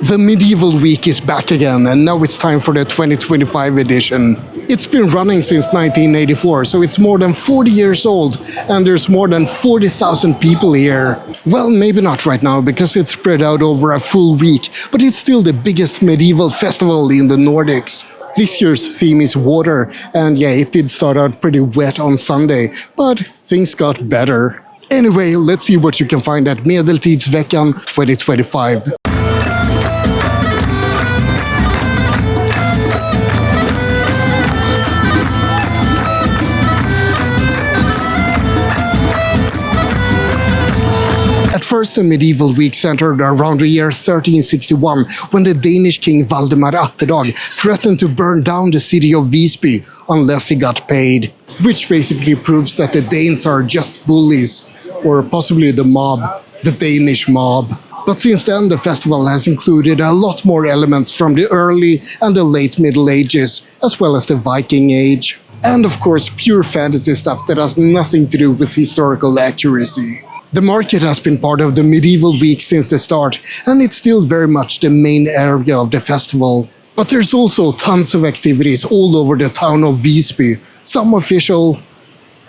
The Medieval Week is back again, and now it's time for the 2025 edition. It's been running since 1984, so it's more than 40 years old, and there's more than 40,000 people here. Well, maybe not right now, because it's spread out over a full week, but it's still the biggest medieval festival in the Nordics. This year's theme is water, and yeah, it did start out pretty wet on Sunday, but things got better. Anyway, let's see what you can find at Medeltidsveckan 2025. At first, the medieval week centered around the year 1361, when the Danish king Valdemar Atterdag threatened to burn down the city of Visby unless he got paid. Which basically proves that the Danes are just bullies, or possibly the mob, the Danish mob. But since then, the festival has included a lot more elements from the early and the late Middle Ages, as well as the Viking Age. And of course, pure fantasy stuff that has nothing to do with historical accuracy. The market has been part of the medieval week since the start, and it's still very much the main area of the festival. But there's also tons of activities all over the town of Visby, some official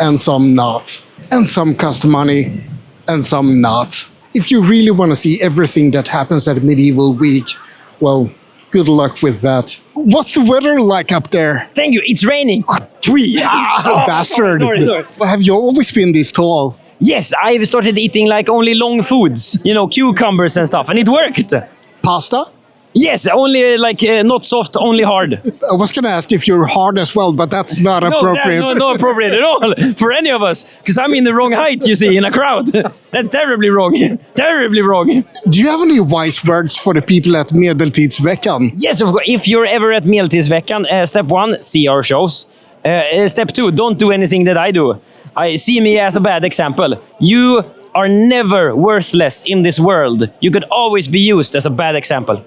and some not. And some cost money and some not. If you really want to see everything that happens at Medieval Week, well, good luck with that. What's the weather like up there? Thank you, it's raining. Bastard. Sorry. Have you always been this tall? Yes, I've started eating like only long foods, cucumbers and stuff, and it worked. Pasta? Yes, only not soft, only hard. I was going to ask if you're hard as well, but that's not appropriate. No, not appropriate at all for any of us, because I'm in the wrong height, you see, in a crowd. That's terribly wrong. Terribly wrong. Do you have any wise words for the people at Medeltidsveckan? Yes, of course. If you're ever at Medeltidsveckan, step 1, see our shows. Step 2, don't do anything that I do. I see me as a bad example. You are never worthless in this world. You could always be used as a bad example.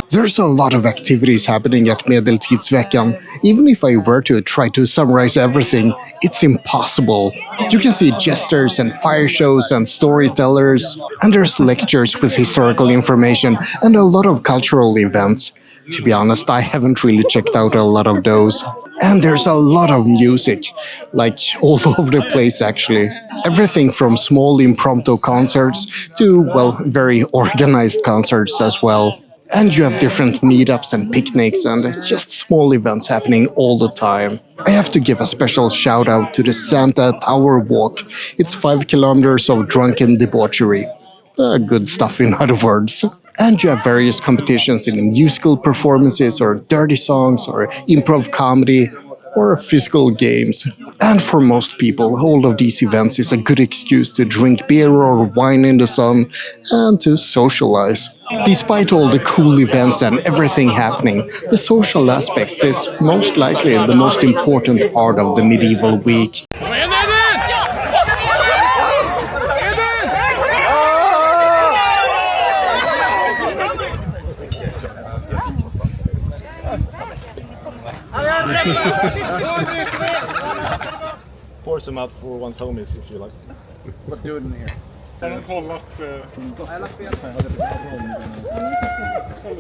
There's a lot of activities happening at Medeltidsveckan. Even if I were to try to summarize everything, it's impossible. You can see jesters and fire shows and storytellers, and there's lectures with historical information and a lot of cultural events. To be honest, I haven't really checked out a lot of those. And there's a lot of music, like all over the place actually. Everything from small impromptu concerts to, well, very organized concerts as well. And you have different meetups and picnics and just small events happening all the time. I have to give a special shout out to the Santa Tower Walk. It's 5 kilometers of drunken debauchery. Good stuff in other words. And you have various competitions in musical performances or dirty songs or improv comedy or physical games. And for most people, all of these events is a good excuse to drink beer or wine in the sun and to socialize. Despite all the cool events and everything happening, the social aspects is most likely the most important part of the medieval week. Pour some out for one's homies if you like. What do it in here?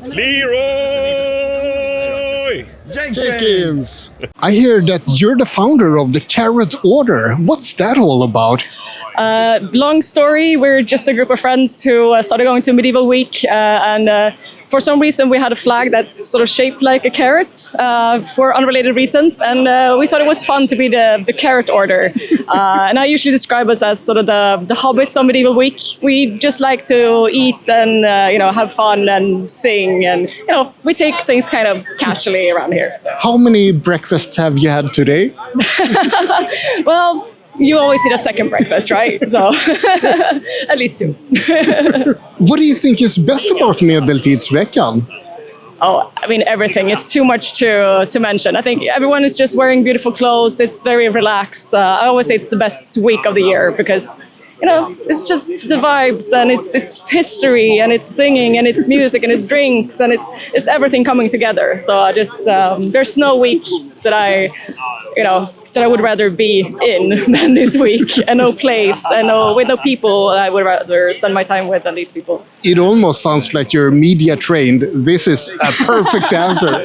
Leroy Jenkins! I hear that you're the founder of the Carrot Order. What's that all about? Long story, we're just a group of friends who started going to Medieval Week and for some reason we had a flag that's sort of shaped like a carrot for unrelated reasons, and we thought it was fun to be the Carrot Order. And I usually describe us as sort of the hobbits on Medieval Week. We just like to eat and have fun and sing, and we take things kind of casually around here. How many breakfasts have you had today? Well, you always need a second breakfast, right? So at least 2. What do you think is best about Medeltidsveckan? Oh, I mean, everything. It's too much to mention. I think everyone is just wearing beautiful clothes. It's very relaxed. I always say it's the best week of the year because, you know, it's just the vibes and it's history and it's singing and it's music and it's drinks and it's everything coming together. So I just, there's no week that I would rather be in than this week, and no place, and with no people I would rather spend my time with than these people. It almost sounds like you're media trained. This is a perfect answer.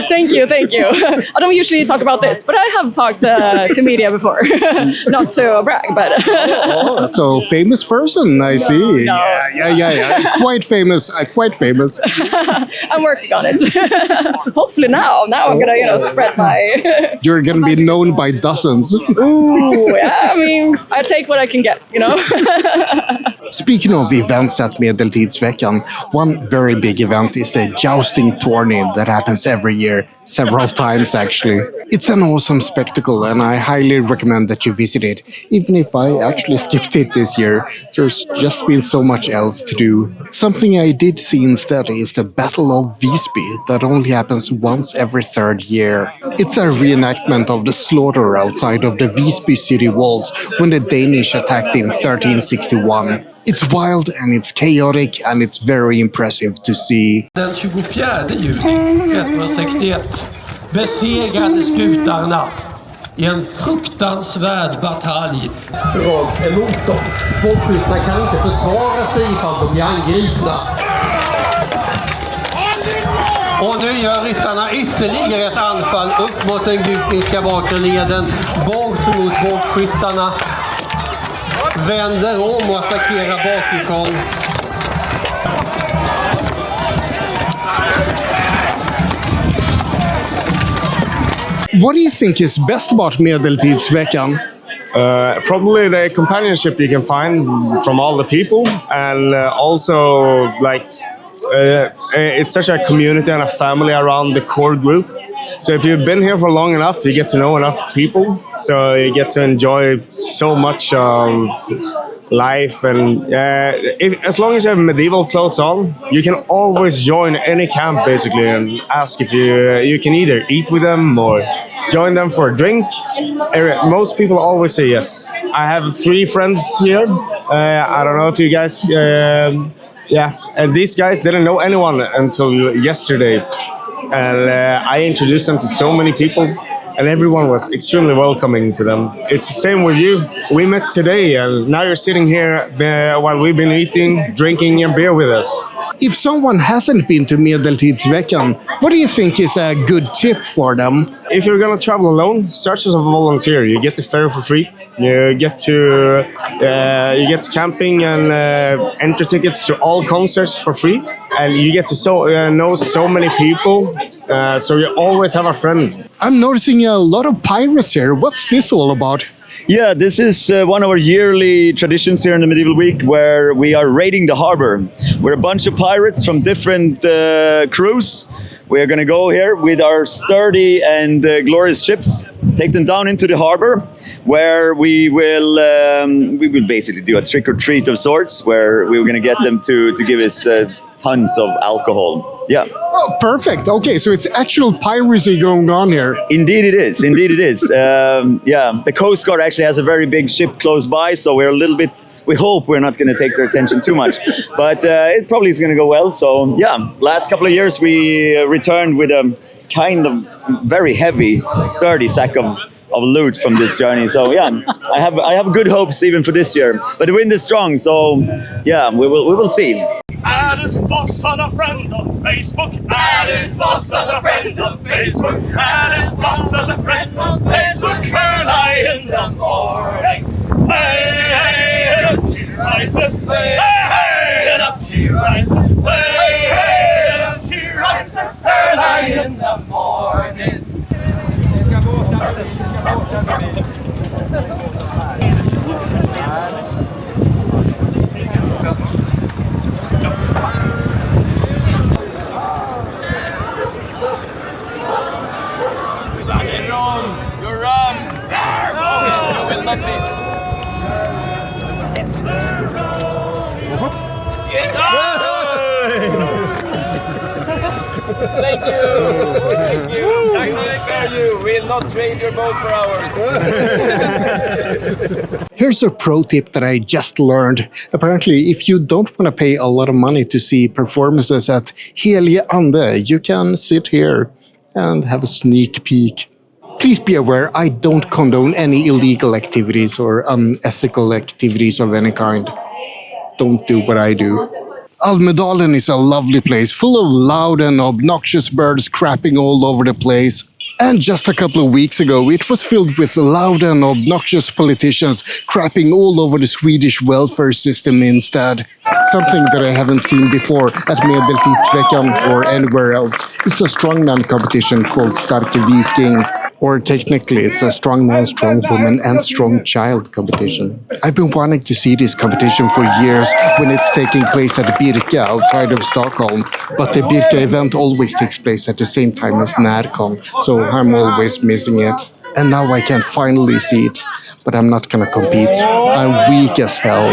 Thank you. I don't usually talk about this, but I have talked to media before. Not to brag, but... Oh, so famous person, I see. No. Yeah. Quite famous. I'm working on it. Hopefully now I'm gonna, spread my... You're gonna be known by dozens. Ooh, yeah, I mean, I take what I can get, Speaking of events at Medeltidsveckan, one very big event is the Jousting tourney that happens every year, several times actually. It's an awesome spectacle and I highly recommend that you visit it. Even if I actually skipped it this year, there's just been so much else to do. Something I did see instead is the Battle of Visby that only happens once every third year. It's a reenactment of the slaughter outside of the Visby city walls when the Danish attacked in 1361. It's wild and it's chaotic and it's very impressive to see. Den 24 juli 1361 besegrade skutarna i en fruktansvärd batalj. Rakt emot dem. Bågskyttarna kan inte försvara sig ifall de blir angripna. Och nu gör ryttarna ytterligare ett anfall upp mot den gutniska bakre leden, bort mot bågskyttarna. Vänder om och attackerar bakifrån. What do you think is best about Medeltidsveckan? Probably the companionship you can find from all the people, and also it's such a community and a family around the core group. So if you've been here for long enough, you get to know enough people, so you get to enjoy so much life. And as long as you have medieval clothes on, you can always join any camp basically and ask if you can either eat with them or join them for a drink. Most people always say yes. I have 3 friends here. I don't know if you guys... and these guys didn't know anyone until yesterday. And I introduced them to so many people, and everyone was extremely welcoming to them. It's the same with you. We met today, and now you're sitting here while we've been eating, drinking a beer with us. If someone hasn't been to Medeltidsveckan, what do you think is a good tip for them? If you're going to travel alone, search as a volunteer. You get the fare for free. You get to camping and entry tickets to all concerts for free, and you get to know so many people. So you always have a friend. I'm noticing a lot of pirates here. What's this all about? Yeah, this is one of our yearly traditions here in the Medieval Week where we are raiding the harbor. We're a bunch of pirates from different crews. We're going to go here with our sturdy and glorious ships, take them down into the harbor, where we will basically do a trick or treat of sorts, where we're going to get them to give us tons of alcohol. Yeah. Oh, perfect. Okay, so it's actual piracy going on here. Indeed it is. The Coast Guard actually has a very big ship close by, so we hope we're not going to take their attention too much. But it probably is going to go well. So yeah, last couple of years we returned with a kind of very heavy, sturdy sack of loot from this journey. So yeah, I have good hopes even for this year. But the wind is strong, so yeah, we will see. Alice Boss on a friend on Facebook. Alice Boss as a friend on Facebook. Alice Boss as a friend on Facebook. Early in the morning. Hey, hey, and up she rises. Hey, hey, and up she rises. Hey, hey, and up she rises. Early in the morning. You're wrong. You will not be. Thank you! Thank you! I spare you! We'll not trade your boat for ours! Here's a pro tip that I just learned. Apparently, if you don't want to pay a lot of money to see performances at Helige Ande, you can sit here and have a sneak peek. Please be aware, I don't condone any illegal activities or unethical activities of any kind. Don't do what I do. Almedalen is a lovely place, full of loud and obnoxious birds crapping all over the place. And just a couple of weeks ago, it was filled with loud and obnoxious politicians crapping all over the Swedish welfare system instead. Something that I haven't seen before at Medeltidsveckan or anywhere else is a strongman competition called Starke Viking. Or technically, it's a strong man, strong woman, and strong child competition. I've been wanting to see this competition for years when it's taking place at Birka outside of Stockholm. But the Birka event always takes place at the same time as Närcon, so I'm always missing it. And now I can finally see it, but I'm not gonna compete. I'm weak as hell.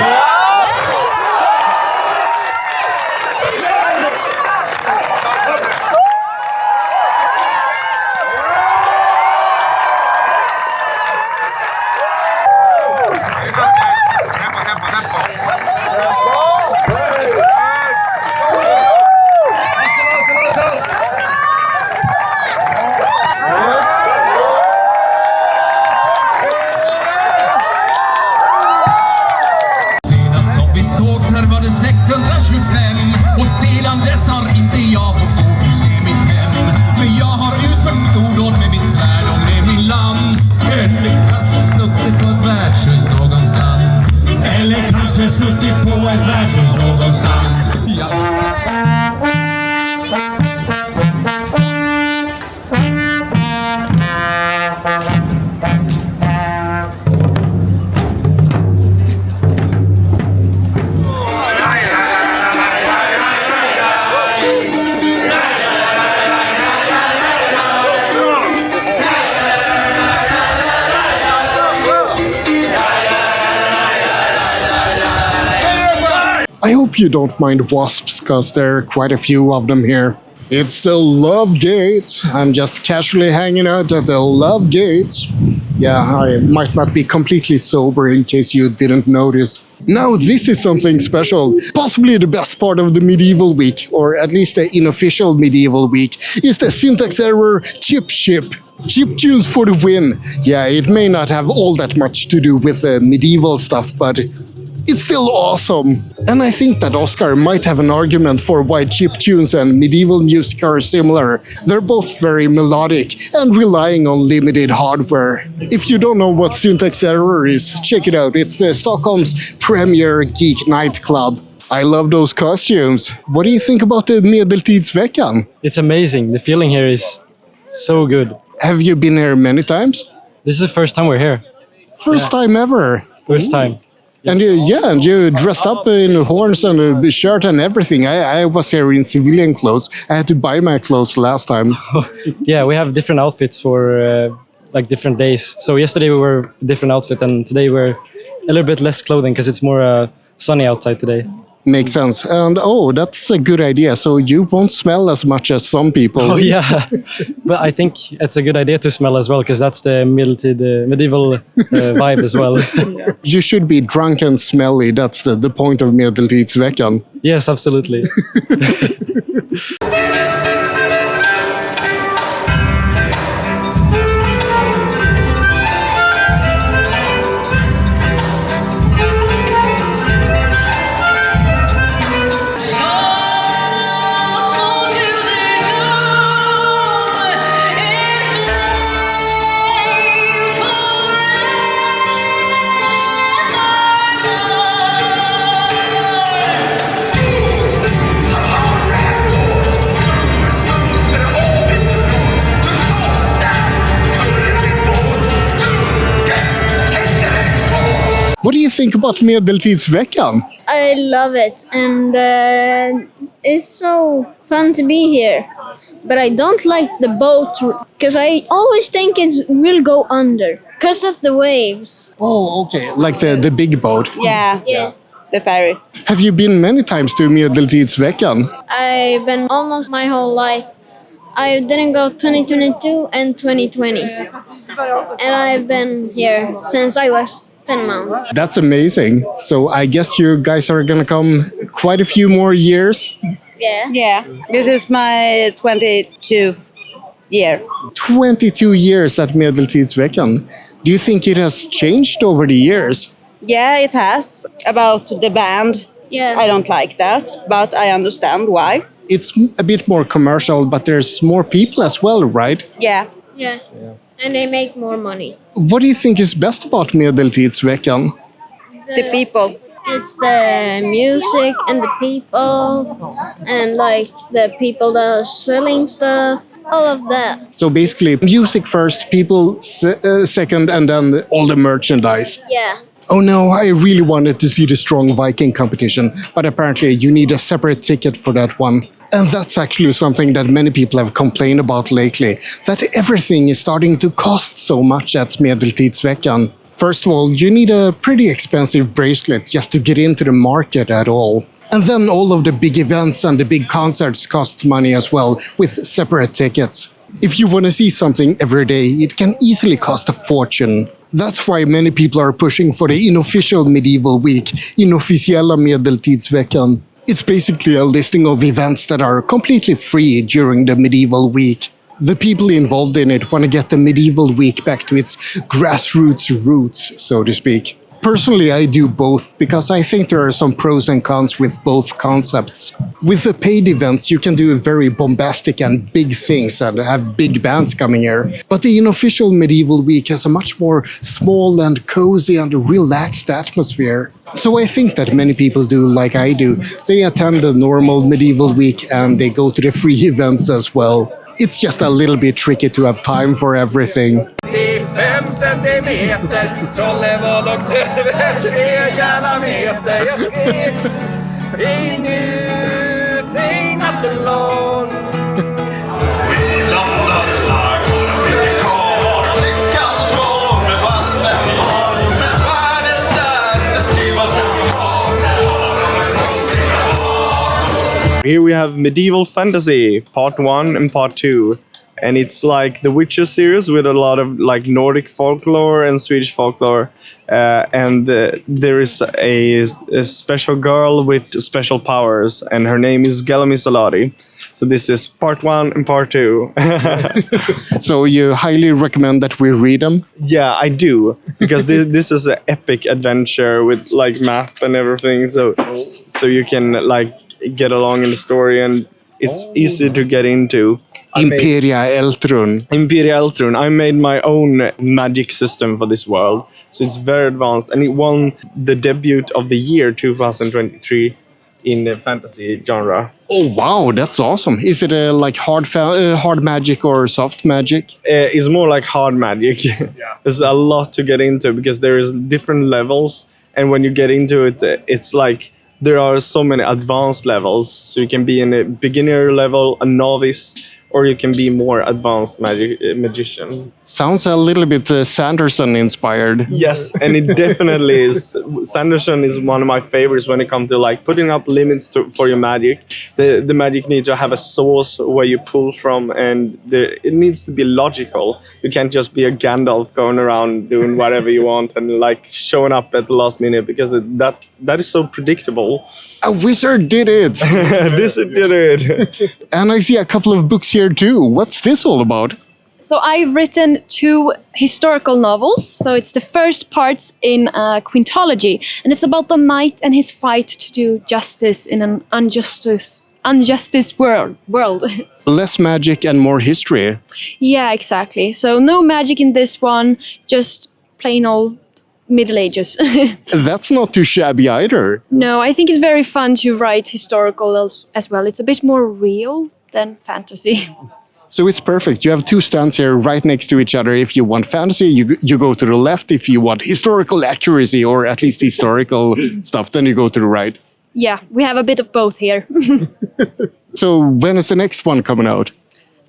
I hope you don't mind wasps, cause there are quite a few of them here. It's the Love Gates. I'm just casually hanging out at the Love Gates. Yeah, I might not be completely sober in case you didn't notice. Now this is something special. Possibly the best part of the medieval week, or at least the unofficial medieval week, is the syntax error chip ship. Chip tunes for the win. Yeah, it may not have all that much to do with the medieval stuff, but it's still awesome. And I think that Oscar might have an argument for why chiptunes and medieval music are similar. They're both very melodic and relying on limited hardware. If you don't know what syntax error is, check it out. It's Stockholm's premier geek nightclub. I love those costumes. What do you think about the Medeltidsveckan? It's amazing. The feeling here is so good. Have you been here many times? This is the first time we're here. First time ever. First time. And you dressed up in horns and a shirt and everything. I was here in civilian clothes. I had to buy my clothes last time. Yeah, we have different outfits for like different days. So yesterday we were a different outfit, and today we're a little bit less clothing because it's more sunny outside today. Makes sense. And that's a good idea. So you won't smell as much as some people. Oh yeah, but I think it's a good idea to smell as well because that's the medieval vibe as well. You should be drunk and smelly. That's the point of Medeltidsveckan. Yes, absolutely. What do you think about Medeltidsveckan? I love it, and it's so fun to be here. But I don't like the boat because I always think it will go under because of the waves. Oh, okay. Like the big boat. Yeah. The ferry. Have you been many times to Medeltidsveckan? I've been almost my whole life. I didn't go 2022 and 2020. And I've been here since I was 10 months. That's amazing. So I guess you guys are gonna come quite a few more years. Yeah. Yeah, this is my 22 year. 22 years at Medeltidsveckan. Do you think it has changed over the years? Yeah, it has. About the band, Yeah. I don't like that, but I understand why. It's a bit more commercial, but there's more people as well, right? Yeah. Yeah. And they make more money. What do you think is best about Medeltidsveckan? The people. It's the music and the people and like the people that are selling stuff, all of that. So basically, music first, people second, and then all the merchandise. Yeah. Oh no, I really wanted to see the Strong Viking competition, but apparently you need a separate ticket for that one. And that's actually something that many people have complained about lately, that everything is starting to cost so much at Medeltidsveckan. First of all, you need a pretty expensive bracelet just to get into the market at all. And then all of the big events and the big concerts cost money as well, with separate tickets. If you want to see something every day, it can easily cost a fortune. That's why many people are pushing for the Unofficial Medieval week, Inofficiella Medeltidsveckan. It's basically a listing of events that are completely free during the medieval week. The people involved in it want to get the medieval week back to its grassroots roots, so to speak. Personally, I do both because I think there are some pros and cons with both concepts. With the paid events, you can do very bombastic and big things and have big bands coming here. But the Unofficial Medieval Week has a much more small and cozy and relaxed atmosphere. So I think that many people do like I do. They attend the normal medieval week and they go to the free events as well. It's just a little bit tricky to have time for everything. 5 centimeter, Trollevad och 3 gärna meter. Jag skrek i njutning natten lång. Vi landar går en fysikal, flickan slår med varmen har. Med svärdet där, det skrivas på kameran, har de konstiga vapen. Here we have medieval fantasy, part 1 and part 2. And it's like the Witcher series with a lot of like Nordic folklore and Swedish folklore. There is a special girl with special powers, and her name is Gelamisalari. So this is part 1 and part 2. So you highly recommend that we read them? Yeah, I do, because this is an epic adventure with like map and everything. So you can like get along in the story, and it's easy to get into. Imperia Eltrun. Imperia Eltrun. I made my own magic system for this world. So it's very advanced. And it won the debut of the year 2023 in the fantasy genre. Oh wow, that's awesome. Is it like hard magic or soft magic? It's more like hard magic. There's a lot to get into because there is different levels. And when you get into it, it's like there are so many advanced levels. So you can be in a beginner level, a novice, or you can be more advanced magician. Sounds a little bit Sanderson inspired. Yes, and it definitely is. Sanderson is one of my favorites when it comes to like putting up limits for your magic. The magic needs to have a source where you pull from, and it needs to be logical. You can't just be a Gandalf going around doing whatever you want and like showing up at the last minute, because that is so predictable. A wizard did it! This did it! And I see a couple of books here too. What's this all about? So I've written 2 historical novels. So it's the first parts in a quintology, and it's about the knight and his fight to do justice in an unjustice world. Less magic and more history. Yeah, exactly. So no magic in this one, just plain old Middle Ages. That's not too shabby either. No, I think it's very fun to write historical as well. It's a bit more real than fantasy. So it's perfect. You have 2 stands here right next to each other. If you want fantasy, you go to the left. If you want historical accuracy, or at least historical stuff, then you go to the right. Yeah, we have a bit of both here. So when is the next one coming out?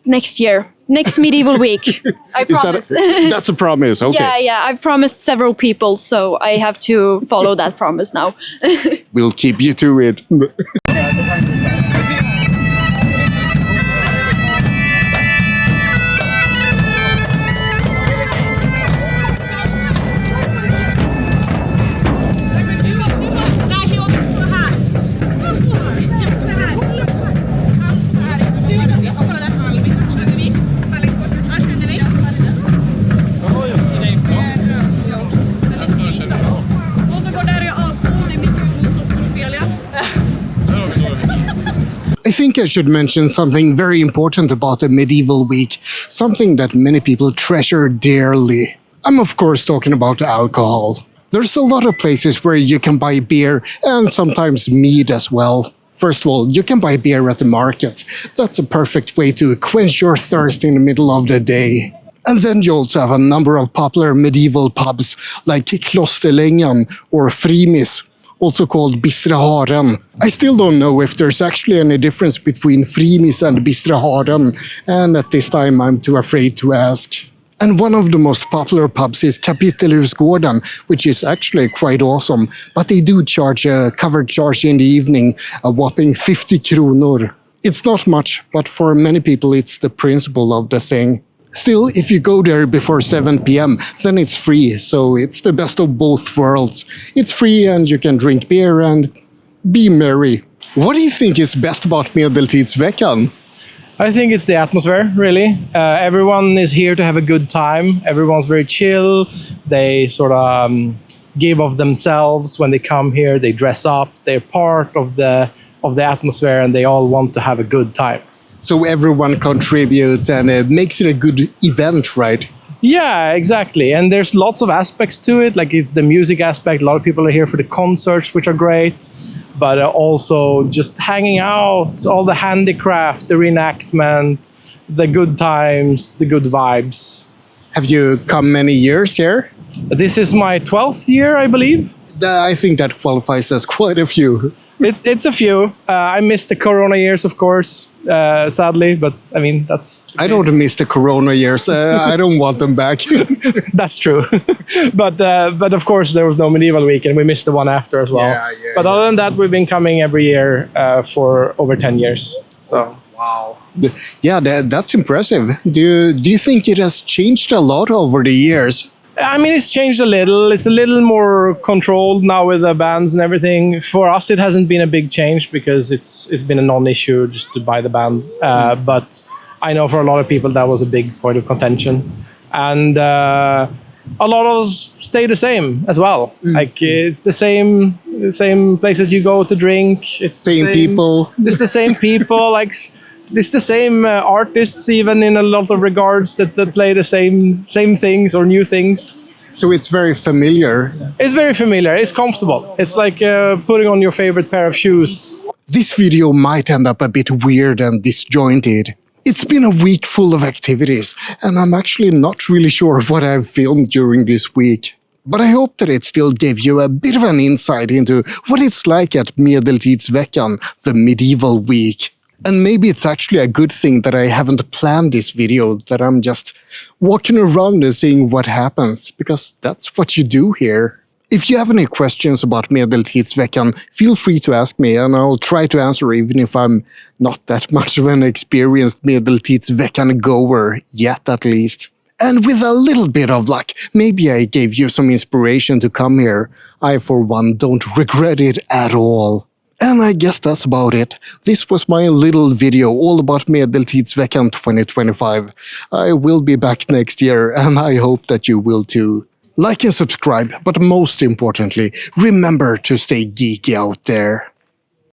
Next year. Next medieval week. I promise. That's a promise, okay. Yeah, I've promised several people, so I have to follow that promise now. We'll keep you to it. I think I should mention something very important about the medieval week, something that many people treasure dearly. I'm of course talking about alcohol. There's a lot of places where you can buy beer and sometimes mead as well. First of all, you can buy beer at the market. That's a perfect way to quench your thirst in the middle of the day. And then you also have a number of popular medieval pubs like Klosterlängan or Frimis, also called Bistra Haren. I still don't know if there's actually any difference between Frimis and Bistra Haren, and at this time I'm too afraid to ask. And one of the most popular pubs is Kapitelhusgården, which is actually quite awesome, but they do charge a covered charge in the evening, a whopping 50 kronor. It's not much, but for many people it's the principle of the thing. Still, if you go there before 7 p.m., then it's free, so it's the best of both worlds. It's free and you can drink beer and be merry. What do you think is best about Medeltidsveckan? I think it's the atmosphere, really. Everyone is here to have a good time. Everyone's very chill. They sort of give of themselves when they come here. They dress up. They're part of the atmosphere, and they all want to have a good time. So everyone contributes and it makes it a good event, right? Yeah, exactly. And there's lots of aspects to it. Like it's the music aspect. A lot of people are here for the concerts, which are great. But also just hanging out, all the handicraft, the reenactment, the good times, the good vibes. Have you come many years here? This is my 12th year, I believe. I think that qualifies as quite a few. It's a few. I missed the Corona years, of course, sadly. But I mean, that's. I don't miss the Corona years. I don't want them back. That's true. But of course, there was no medieval week, and we missed the one after as well. But other than that, we've been coming every year for over 10 years. So wow. Yeah, that's impressive. Do you think it has changed a lot over the years? I mean, it's changed a little. It's a little more controlled now with the bands and everything. For us, it hasn't been a big change because it's been a non-issue just to buy the band. But I know for a lot of people that was a big point of contention, and a lot of us stay the same as well. Like it's the same places you go to drink. It's same people. It's the same people. Like. It's the same artists, even in a lot of regards, that play the same things or new things. So it's very familiar. It's very familiar. It's comfortable. It's like putting on your favorite pair of shoes. This video might end up a bit weird and disjointed. It's been a week full of activities, and I'm actually not really sure what I've filmed during this week. But I hope that it still gave you a bit of an insight into what it's like at Medeltidsveckan, the medieval week. And maybe it's actually a good thing that I haven't planned this video, that I'm just walking around and seeing what happens, because that's what you do here. If you have any questions about Medeltidsveckan, feel free to ask me and I'll try to answer, even if I'm not that much of an experienced Medeltidsveckan goer, yet at least. And with a little bit of luck, maybe I gave you some inspiration to come here. I, for one, don't regret it at all. And I guess that's about it. This was my little video all about Medeltidsveckan 2025. I will be back next year, and I hope that you will too. Like and subscribe, but most importantly, remember to stay geeky out there.